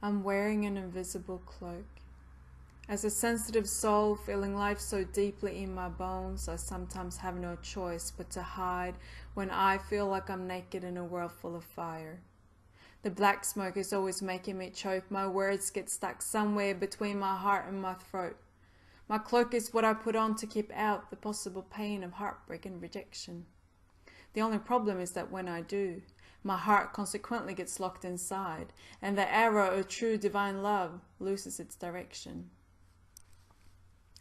I'm wearing an invisible cloak. As a sensitive soul feeling life so deeply in my bones, I sometimes have no choice but to hide when I feel like I'm naked in a world full of fire. The black smoke is always making me choke. My words get stuck somewhere between my heart and my throat. My cloak is what I put on to keep out the possible pain of heartbreak and rejection. The only problem is that when I do, my heart consequently gets locked inside, and the arrow of true divine love loses its direction.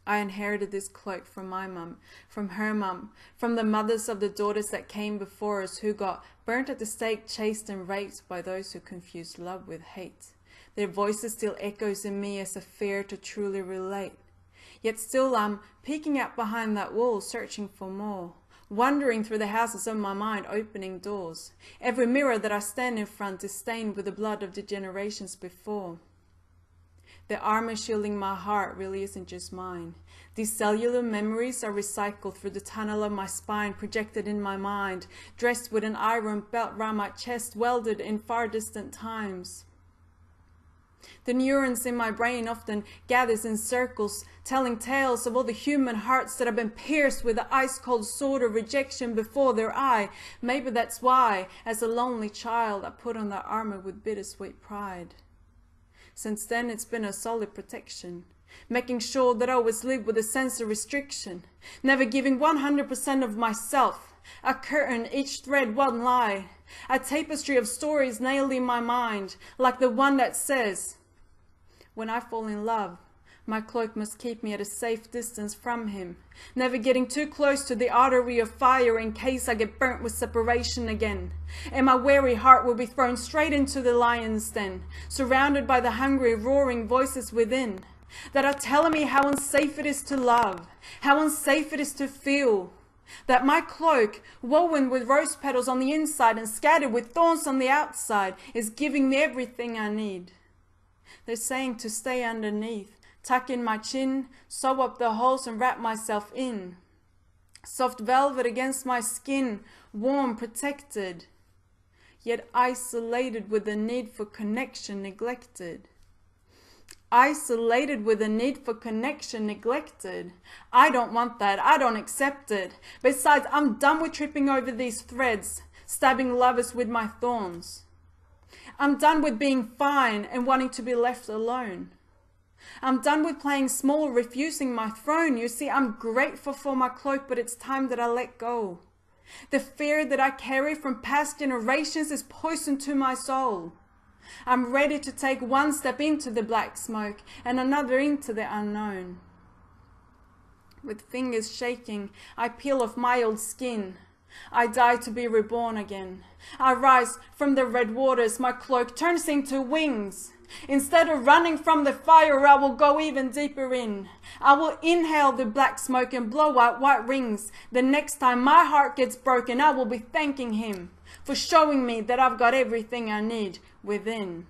I inherited this cloak from my mum, from her mum, from the mothers of the daughters that came before us who got burnt at the stake, chased and raped by those who confused love with hate. Their voices still echoes in me as a fear to truly relate. Yet still I'm peeking out behind that wall, searching for more, wandering through the houses of my mind, opening doors. Every mirror that I stand in front is stained with the blood of the generations before. The armor shielding my heart really isn't just mine. These cellular memories are recycled through the tunnel of my spine, projected in my mind, dressed with an iron belt round my chest, welded in far distant times. The neurons in my brain often gathers in circles, telling tales of all the human hearts that have been pierced with the ice-cold sword of rejection before their eye. Maybe that's why, as a lonely child, I put on that armor with bittersweet pride. Since then, it's been a solid protection, making sure that I always live with a sense of restriction, never giving 100% of myself, a curtain, each thread one lie, a tapestry of stories nailed in my mind, like the one that says, when I fall in love, my cloak must keep me at a safe distance from him, never getting too close to the artery of fire in case I get burnt with separation again. And my weary heart will be thrown straight into the lion's den, surrounded by the hungry, roaring voices within, that are telling me how unsafe it is to love, how unsafe it is to feel. That my cloak, woven with rose petals on the inside and scattered with thorns on the outside, is giving me everything I need. They're saying to stay underneath, tuck in my chin, sew up the holes and wrap myself in. Soft velvet against my skin, warm, protected, yet isolated with the need for connection neglected. Isolated with the need for connection neglected. I don't want that, I don't accept it. Besides, I'm done with tripping over these threads, stabbing lovers with my thorns. I'm done with being fine and wanting to be left alone. I'm done with playing small, refusing my throne. You see, I'm grateful for my cloak, but it's time that I let go. The fear that I carry from past generations is poison to my soul. I'm ready to take one step into the black smoke and another into the unknown. With fingers shaking, I peel off my old skin. I die to be reborn again. I rise from the red waters, my cloak turns into wings. Instead of running from the fire, I will go even deeper in. I will inhale the black smoke and blow out white rings. The next time my heart gets broken, I will be thanking him for showing me that I've got everything I need within.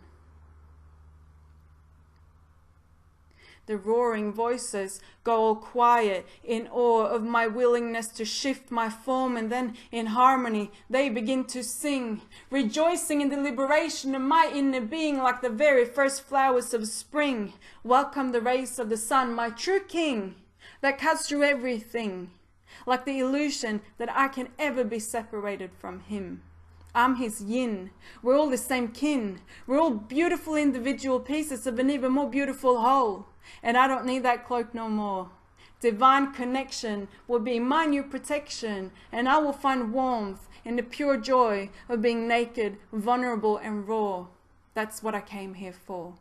The roaring voices go all quiet in awe of my willingness to shift my form, and then in harmony they begin to sing, rejoicing in the liberation of my inner being like the very first flowers of spring. Welcome the rays of the sun, my true king, that cuts through everything, like the illusion that I can ever be separated from him. I'm his yin. We're all the same kin. We're all beautiful individual pieces of an even more beautiful whole. And I don't need that cloak no more. Divine connection will be my new protection, and I will find warmth in the pure joy of being naked, vulnerable and raw. That's what I came here for.